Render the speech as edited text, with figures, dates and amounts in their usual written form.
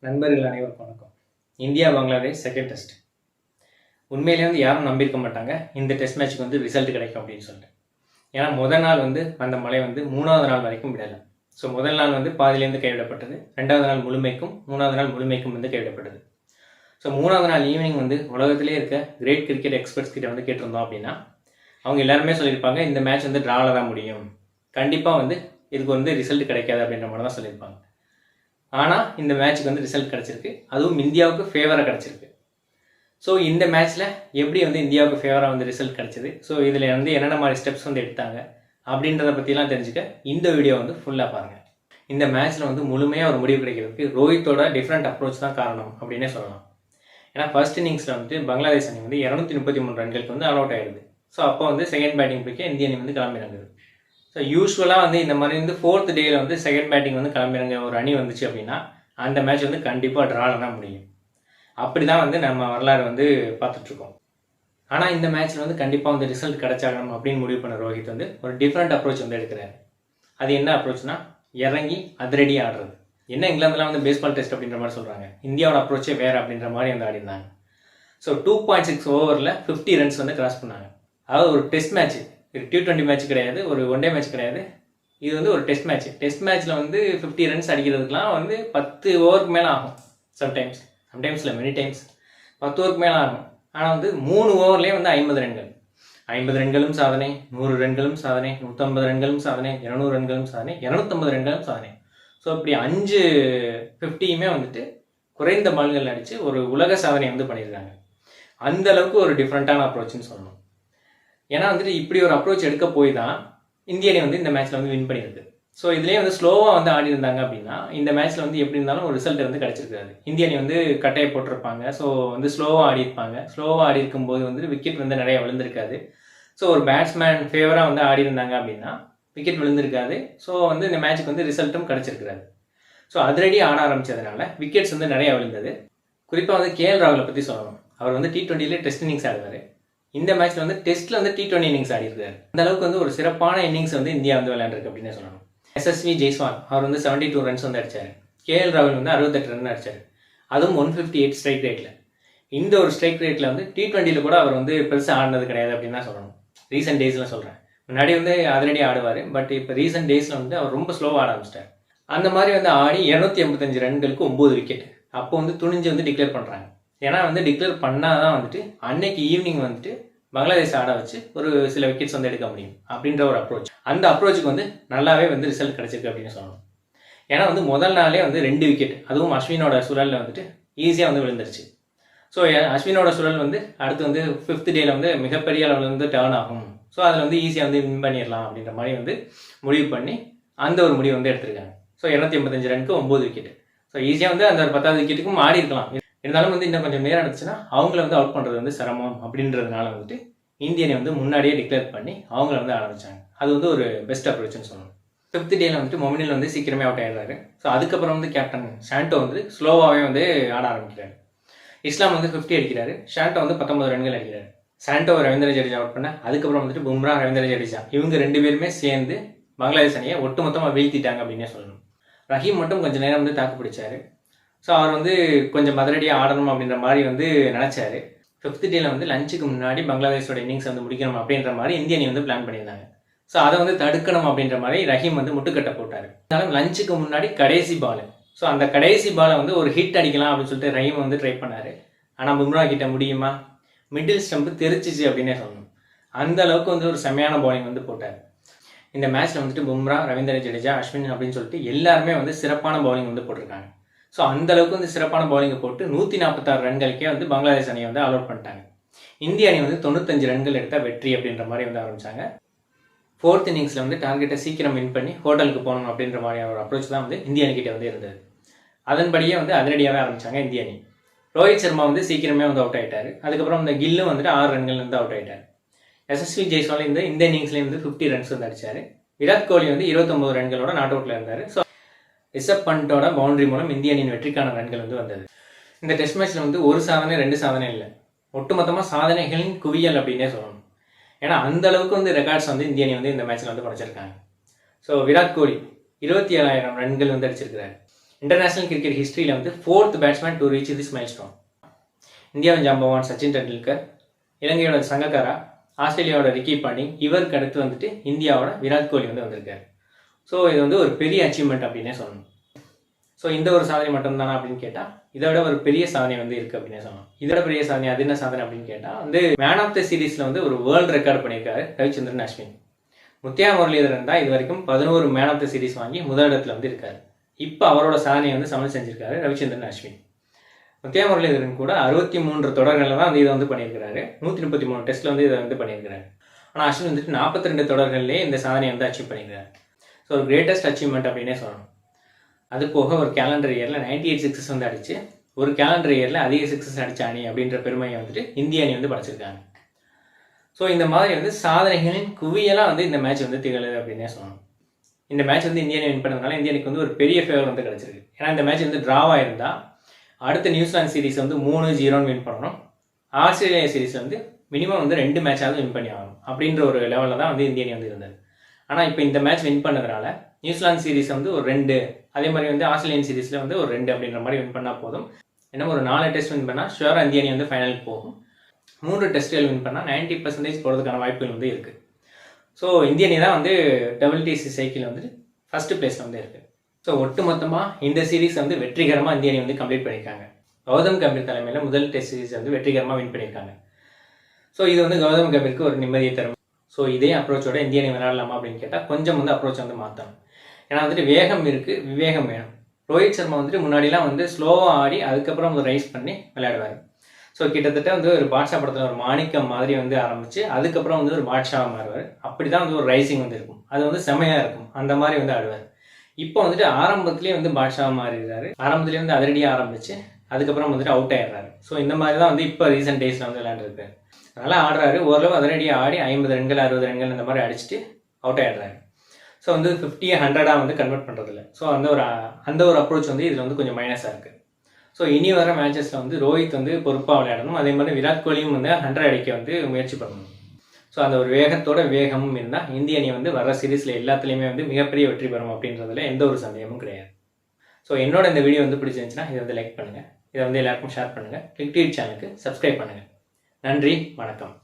நண்பர்கள் அனைவருக்கும் வணக்கம். India Bangladesh second test. உண்மையிலே யாரும் நம்பியிருக்க மாட்டாங்க இந்த டெஸ்ட் மேட்ச்சுக்கு ரிசல்ட் கிடைக்கும் அப்படின்னு சொல்லிட்டு. ஏன்னா முதல் நாள் அந்த மழை மூணாவது நாள் வரைக்கும் விடலை. ஸோ முதல் நாள் பாதியிலேருந்து கைவிடப்பட்டது, ரெண்டாவது நாள் முழுமைக்கும், மூணாவது நாள் முழுமைக்கும் கைவிடப்பட்டது. ஸோ மூணாவது நாள் ஈவினிங் உலகத்திலே இருக்க கிரேட் கிரிக்கெட் எக்ஸ்பர்ட்ஸ் கிட்ட கேட்டிருந்தோம் அப்படின்னா அவங்க எல்லாருமே சொல்லியிருப்பாங்க இந்த மேட்ச் ட்ராவில் தான் முடியும், கண்டிப்பாக இதுக்கு ரிசல்ட் கிடைக்காது அப்படின்ற மாதிரி தான் சொல்லியிருப்பாங்க. ஆனால் இந்த மேட்ச்சுக்கு ரிசல்ட் கிடச்சிருக்கு, அதுவும் இந்தியாவுக்கு ஃபேவராக கிடச்சிருக்கு. ஸோ இந்த மேட்ச்சில் எப்படி இந்தியாவுக்கு ஃபேவராக ரிசல்ட் கிடச்சிது, ஸோ இதில் என்னென்ன மாதிரி ஸ்டெப்ஸ் எடுத்தாங்க அப்படின்றத பற்றிலாம் தெரிஞ்சுக்க இந்த வீடியோ ஃபுல்லாக பாருங்கள். இந்த மேட்ச்சில் முழுமையாக ஒரு முடிவு கிடைக்கிறதுக்கு ரோஹித்தோட டிஃப்ரெண்ட் அப்ரோச் தான் காரணம் அப்படின்னே சொல்லலாம். ஏன்னா ஃபர்ஸ்ட் இன்னிங்ஸில் பங்களாதேஷ் அணி 233 ரன்களுக்கு ஆல் அவுட் ஆயிடுது. ஸோ அப்போ செகண்ட் பேட்டிங் பிடிக்க இந்திய அணி கிளம்பிறாங்க. ஸோ யூஸ்வலாக இந்த மாதிரி ஃபோர்த் டேயில் செகண்ட் பேட்டிங் கிளம்பிறாங்க ஒரு அணி வந்துச்சு அப்படின்னா அந்த மேட்ச் கண்டிப்பாக ட்ராவில் தான் முடியும். அப்படி தான் நம்ம வரலாறு பார்த்துட்ருக்கோம். ஆனால் இந்த மேட்ச்சில் கண்டிப்பாக ரிசல்ட் கிடைச்சாகணும் அப்படின்னு முடிவு பண்ண ரோஹித் ஒரு டிஃப்ரெண்ட் அப்ரோச் எடுக்கிறாரு. அது என்ன அப்ரோச்னா இறங்கி அதிரடி ஆடுறது. என்ன இங்கிலாந்துலாம் பேஸ்பால் டெஸ்ட் அப்படின்ற மாதிரி சொல்கிறாங்க, இந்தியாவோட அப்ரோச்சே வேறு அப்படின்ற மாதிரி ஆடிருந்தாங்க. ஸோ 2.6 ஓவரில் 50 ரன்ஸ் கிராஸ் பண்ணாங்க. அதாவது ஒரு டெஸ்ட் மேட்ச்சு, இது T20 மேட்ச் கிடையாது, ஒரு ஒன் டே மேட்ச் கிடையாது, இது ஒரு டெஸ்ட் மேட்ச். டெஸ்ட் மேட்ச்சில் 50 ரன்ஸ் அடிக்கிறதுக்குலாம் 10 ஓவருக்கு மேலே ஆகும். சம்டைம்ஸில் மெனி டைம்ஸ் 10 ஓவருக்கு மேலே ஆகும். ஆனால் 3 ஓவர்லேயே 50 ரன்கள். 50 ரன்களும் சாதனை, 100 ரன்களும் சாதனை, 150 ரன்களும் சாதனை, 200 ரன்களும் சாதனை, 250 ரன்களும் சாதனை. ஸோ இப்படி 5 50யுமே குறைந்த பால்கள் அடித்து ஒரு உலக சாதனை பண்ணியிருக்காங்க. அந்த அளவுக்கு ஒரு டிஃப்ரெண்ட்டான அப்ரோச்னு சொல்லணும். ஏன்னா இப்படி ஒரு அப்ரோச் எடுக்க போய் தான் இந்திய அணி இந்த மேட்ச்சில் வின் பண்ணியிருக்கு. ஸோ இதுலேயே ஸ்லோவாக ஆடி இருந்தாங்க அப்படின்னா இந்த மேட்ச்சில் எப்படி இருந்தாலும் ஒரு ரிசல்ட் கிடச்சிருக்காது. இந்திய அணி கட்டையை போட்டிருப்பாங்க. ஸோ ஸ்லோவாக ஆடி இருப்பாங்க. ஸ்லோவாக ஆடி இருக்கும்போது விக்கெட் நிறைய விழுந்திருக்காது. ஸோ ஒரு பேட்ஸ்மேன் ஃபேவராக ஆடி இருந்தாங்க அப்படின்னா விக்கெட் விழுந்திருக்காது. ஸோ இந்த மேட்ச்சுக்கு ரிசல்ட்டும் கிடச்சிருக்காது. ஸோ அதிரடி ஆட ஆரம்பித்ததுனால விக்கெட்ஸ் நிறைய விழுந்தது. குறிப்பாக KL ராகுலை பற்றி சொல்லணும். அவர் T20லே டெஸ்ட் இன்னிங்ஸ் ஆடுவார். இந்த மேட்ச்ல டெஸ்ட்ல T20 இன்னிங்ஸ் ஆடி இருக்காரு. அந்த அளவுக்கு ஒரு சிறப்பான இன்னிங்ஸ் இந்தியா விளையாண்டுருக்கு அப்படின்னு சொல்லணும். SSV ஜெய்ஸ்வால் அவர் 72 ரன்ஸ் அடிச்சாரு. KL ராகுல் 68 ரன் அடிச்சாரு. அதுவும் 158 ஸ்ட்ரைக் ரேட்ல. இந்த ஒரு ஸ்ட்ரைக் ரேட்ல T20ல கூட அவர் பெருசாக ஆடினது கிடையாது அப்படின்னு தான் சொல்லணும். ரீசெண்ட் டேஸ்ல சொல்றேன். முன்னாடி அதிரடி ஆடுவார். பட் இப்போ ரீசெண்ட் டேஸ்ல அவர் ரொம்ப ஸ்லோவாக ஆட ஆரம்பிச்சிட்டார். அந்த மாதிரி ஆடி 285 ரன்களுக்கு 9 விக்கெட். அப்போ துணிஞ்சு டிக்ளேர் பண்றாங்க. ஏன்னா டிக்ளேர் பண்ணாதான் அன்னைக்கு ஈவினிங் பங்களாதேஷ் ஆட வச்சு ஒரு சில விக்கெட்ஸ் எடுக்க முடியும் அப்படின்ற ஒரு அப்ரோச். அந்த அப்ரோச்சுக்கு நல்லாவே ரிசல்ட் கிடைச்சிருக்கு அப்படின்னு சொல்லணும். ஏன்னா முதல் நாளே 2 விக்கெட், அதுவும் அஸ்வினோட சுழலில் ஈஸியாக விழுந்துருச்சு. ஸோ அஸ்வினோட சுழல் அடுத்து 5th டேல மிகப்பெரிய அளவில் டேர்ன் ஆகும். ஸோ அதில் ஈஸியாக வின் பண்ணிடலாம் அப்படின்ற மாதிரி முடிவு பண்ணி அந்த ஒரு முடிவு எடுத்திருக்காங்க. So 285 ரனுக்கு 9 wicket. ஸோ ஈஸியாக அந்த 10வது விக்கெட்டுக்கும் ஆடி இருக்கலாம். இருந்தாலும் இன்னும் கொஞ்சம் நேரம் எடுத்துச்சுன்னா அவங்கள அவுட் பண்ணுறது சிரமம் அப்படின்றதுனால இந்திய அணி முன்னாடியே டிக்ளேர் பண்ணி அவங்கள ஆரம்பிச்சாங்க. அது ஒரு பெஸ்ட் அப்ரோச்னு சொல்லணும். 5th டேல மொமினில் சீக்கிரமே அவுட் ஆயிடுறாரு. ஸோ அதுக்கப்புறம் கேப்டன் ஷாண்டோ ஸ்லோவாகவே ஆட ஆரம்பிக்கிறாரு. இஸ்லாம் 50 அடிக்கிறாரு. ஷாண்டோ 19 ரன்கள் அடிக்கிறாரு. ஷாண்டோ ரவீந்திர ஜடேஜா அவுட் பண்ண அதுக்கப்புறம் பும்ரா, ரவீந்திர ஜடேஜா இவங்க 2 பேருமே சேர்ந்து பங்களாதேஷ் அணியை ஒட்டுமொத்தமாக வீழ்த்திட்டாங்க அப்படின்னே சொல்லணும். ரஹீம் மட்டும் கொஞ்சம் நேரம் தாக்கு பிடிச்சாரு. ஸோ அவர் கொஞ்சம் மதுரடியாக ஆடணும் அப்படின்ற மாதிரி நினச்சாரு. 5th டேல லஞ்சுக்கு முன்னாடி பங்களாதேஷோட இன்னிங்ஸ் முடிக்கணும் அப்படின்ற மாதிரி இந்திய அணி பிளான் பண்ணியிருந்தாங்க. ஸோ அதை தடுக்கணும் அப்படின்ற மாதிரி ரஹீம் முட்டுக்கட்டை போட்டார். இருந்தாலும் லஞ்சுக்கு முன்னாடி கடைசி பால், ஸோ அந்த கடைசி பாலை ஒரு ஹிட் அடிக்கலாம் அப்படின்னு சொல்லிட்டு ரஹீம் ட்ரை பண்ணார். ஆனால் பும்ரா கிட்ட முடியுமா, மிடில் ஸ்டம்ப் தெரிச்சிச்சு அப்படின்னே சொல்லணும். அந்த அளவுக்கு ஒரு செமையான பவுலிங் போட்டார். இந்த மேட்ச்சில் பும்ரா, ரவீந்திர ஜடேஜா, அஸ்வின் அப்படின்னு சொல்லிட்டு எல்லாருமே சிறப்பான பவுலிங் போட்டிருக்காங்க. ஸோ அந்த அளவுக்கு சிறப்பான பவுலிங்கை போட்டு 146 ரன்களுக்கே பங்களாதேஷ் அணியை ஆல் அவுட் பண்ணிட்டாங்க. இந்திய அணி 95 ரன்கள் எடுத்தால் வெற்றி அப்படின்ற மாதிரி ஆரம்பிச்சாங்க. 4th இன்னிங்ஸில் டார்கெட்டை சீக்கிரம் வின் பண்ணி ஹோட்டலுக்கு போகணும் அப்படின்ற மாதிரியான ஒரு அப்ரோச் தான் இந்திய அணிக்கிட்ட இருந்தது. அதன்படியே அதிரடியாகவே ஆரம்பிச்சாங்க இந்திய அணி. ரோஹித் சர்மா சீக்கிரமே அவுட் ஆகிட்டார். அதுக்கப்புறம் கில்லும் 6 ரன்கள் அவுட் ஆகிட்டார். SSV ஜெய்ஸ்வால் இந்த இன்னிங்ஸ்லேயே 50 ரன்ஸ் அடிச்சார். விராட் கோலி 29 ரன்களோட நாட் அவுட்டில் இருந்தார். ஸோ ரிஷப் பண்டோட பவுண்டரி மூலம் இந்திய அணியின் வெற்றிக்கான ரன்கள் வந்தது. இந்த டெஸ்ட் மேட்ச்சில் ஒரு சாதனை 2 சாதனை இல்லை, ஒட்டுமொத்தமாக சாதனைகளின் குவியல் அப்படின்னே சொல்லணும். ஏன்னா அந்த அளவுக்கு ரெக்கார்ட்ஸ் இந்திய அணி இந்த மேட்ச்சில் படைச்சிருக்காங்க. ஸோ விராட் கோலி 27,000 ரன்கள் அடிச்சிருக்கிறார். இன்டர்நேஷனல் கிரிக்கெட் ஹிஸ்ட்ரியில் வந்து 4th batsman to reach this milestone. இந்தியாவின் ஜாம்பவான் சச்சின் டெண்டுல்கர், இலங்கையோட சங்கக்காரா, ஆஸ்திரேலியாவோட ரிக்கி பாண்டிங், இவருக்கு அடுத்து வந்துட்டு இந்தியாவோட விராட் கோலி வந்து வந்திருக்காரு. ஸோ இது வந்து ஒரு பெரிய அச்சீவ்மெண்ட் அப்படின்னே சொல்லணும். ஸோ இந்த ஒரு சாதனை மட்டும்தானா அப்படின்னு கேட்டால் இதை விட ஒரு பெரிய சாதனை வந்து இருக்குது அப்படின்னே சொல்லலாம். இதோட பெரிய சாதனை அது என்ன சாதனை அப்படின்னு கேட்டால் வந்து மேன் ஆஃப் த சீரீஸில் வந்து ஒரு வேர்ல்டு ரெக்கார்ட் பண்ணியிருக்காரு ரவிச்சந்திரன் அஸ்வின். முத்தியா முரளிதரன் தான் இது வரைக்கும் 11 மேன் ஆஃப் த சீரீஸ் வாங்கி முதலிடத்தில் வந்து இருக்காரு. இப்போ அவரோட சாதனையை வந்து சமன் செஞ்சிருக்காரு ரவிச்சந்திரன் அஸ்வின். முத்தியா முரளிதரன் கூட 63 தொடர்களில் தான் வந்து இதை வந்து பண்ணியிருக்கிறாரு. 133 டெஸ்ட்டில் வந்து இதை வந்து பண்ணியிருக்கிறாரு. ஆனால் அஸ்வின் வந்துட்டு 42 தொடர்கள்லேயே இந்த சாதனையை வந்து அச்சீவ் பண்ணியிருக்காரு. ஸோ ஒரு கிரேட்டஸ்ட் அச்சீவ்மெண்ட் அப்படின்னே சொல்லணும். அது போக ஒரு கேலண்டர் இயரில் 98 சிக்ஸஸ் வந்து அடிச்சு ஒரு கேலண்டர் இயரில் அதிக சிக்ஸஸ் அடிச்ச அணி அப்படின்ற பெருமையை வந்துட்டு இந்திய அணி வந்து படைச்சிருக்காங்க. ஸோ இந்த மாதிரி வந்து சாதனைகளின் குவியலாக வந்து இந்த மேட்ச் வந்து திகழுது அப்படின்னே சொல்லணும். இந்த மேட்ச் வந்து இந்திய அணி வின் பண்ணதுனால இந்திய அணிக்கு வந்து ஒரு பெரிய ஃபேவர் வந்து கிடச்சிருக்கு. ஏன்னா இந்த மேட்ச் வந்து ட்ராவாக இருந்தால் அடுத்த நியூசிலாந்து சீரீஸ் வந்து 3-0 வின் பண்ணணும். ஆஸ்திரேலியா சீரீஸ் வந்து மினிமம் வந்து 2 மேட்சாவது வின் பண்ணி ஆகணும் அப்படின்ற ஒரு லெவலில் தான் வந்து இந்திய அணி வந்து இருந்தது. ஆனால் இப்போ இந்த மேட்ச் வின் பண்ணதுனால நியூசிலாந்து சீரீஸ் வந்து ஒரு 2, அதே மாதிரி வந்து ஆஸ்திரேலியன் சீரீஸில் வந்து ஒரு 2 அப்படின்ற மாதிரி வின் பண்ணால் போதும். ஏன்னா ஒரு 4 டெஸ்ட் வின் பண்ணால் ஷுவராக இந்திய அணி வந்து ஃபைனலுக்கு போகும். 3 டெஸ்ட்டுகள் வின் பண்ணால் 90% போகிறதுக்கான வாய்ப்புகள் வந்து இருக்குது. ஸோ இந்திய அணி தான் வந்து WTC சைக்கிள் வந்துட்டு ஃபஸ்ட்டு பிளேஸில் வந்து இருக்குது. ஸோ ஒட்டு மொத்தமாக இந்த சீரீஸ் வந்து வெற்றிகரமாக இந்திய அணி வந்து கம்ப்ளீட் பண்ணியிருக்காங்க. கௌதம் கம்பீர் தலைமையில் முதல் டெஸ்ட் சீரீஸ் வந்து வெற்றிகரமாக வின் பண்ணியிருக்காங்க. ஸோ இது வந்து கௌதம் கம்பீருக்கு ஒரு நிம்மதியை தரும். ஸோ இதே அப்ரோச்சோட இந்திய அணி விளையாடலாமா அப்படின்னு கேட்டால் கொஞ்சம் வந்து அப்ரோச் வந்து மாற்றணும். ஏன்னா வந்துட்டு வேகம் இருக்குது, விவேகம் வேணும். ரோஹித் சர்மா வந்துட்டு முன்னாடிலாம் வந்து ஸ்லோவாக ஆடி அதுக்கப்புறம் வந்து ரைஸ் பண்ணி விளையாடுவார். ஸோ கிட்டத்தட்ட வந்து ஒரு பாட்ஷா படத்தில் ஒரு மாணிக்கம் மாதிரி வந்து ஆரம்பித்து அதுக்கப்புறம் வந்து ஒரு பாட்ஷாவாக மாறுவார். அப்படி தான் வந்து ஒரு ரைசிங் வந்து இருக்கும். அது வந்து செமையாக இருக்கும். அந்த மாதிரி வந்து ஆடுவார். இப்போ வந்துட்டு ஆரம்பத்துலேயே வந்து பாட்ஷாவாக மாறிடுறாரு. ஆரம்பத்துலேயே வந்து அதிரடியாக ஆரம்பித்து அதுக்கப்புறம் வந்துட்டு அவுட் ஆயிடுறாரு. ஸோ இந்த மாதிரி தான் வந்து இப்போ ரீசெண்ட் டேஸில் வந்து விளையாண்டுருக்காரு. அதனால் ஆடுறாரு, ஓரளவு அதிரடியாக ஆடி 50 ரன்கள் 60 ரன்கள் இந்த மாதிரி அடிச்சுட்டு அவுட் ஆயிடுறாரு. ஸோ வந்து 50-100 வந்து கன்வெர்ட் பண்ணுறதில்ல. ஸோ அந்த ஒரு அப்ரோச் வந்து இதில் வந்து கொஞ்சம் மைனஸாக இருக்குது. ஸோ இனி வர மேட்சஸில் வந்து ரோஹித் வந்து பொறுப்பாக விளையாடணும். அதே மாதிரி விராட் கோலியும் வந்து 100 அடிக்க வந்து முயற்சி பண்ணணும். ஸோ அந்த ஒரு வேகமும் இருந்தால் இந்திய அணி வந்து வர சீரீஸில் எல்லாத்துலேயுமே வந்து மிகப்பெரிய வெற்றி பெறும் அப்படின்றதுல எந்த ஒரு சந்தேகமும் கிடையாது. ஸோ என்னோட இந்த வீடியோ வந்து பிடிச்சிருந்துச்சுன்னா இதை வந்து லைக் பண்ணுங்கள், இதை வந்து எல்லாருக்கும் ஷேர் பண்ணுங்கள், கிரிக் டிவி சேனலுக்கு சப்ஸ்கிரைப் பண்ணுங்கள். நன்றி, வணக்கம்.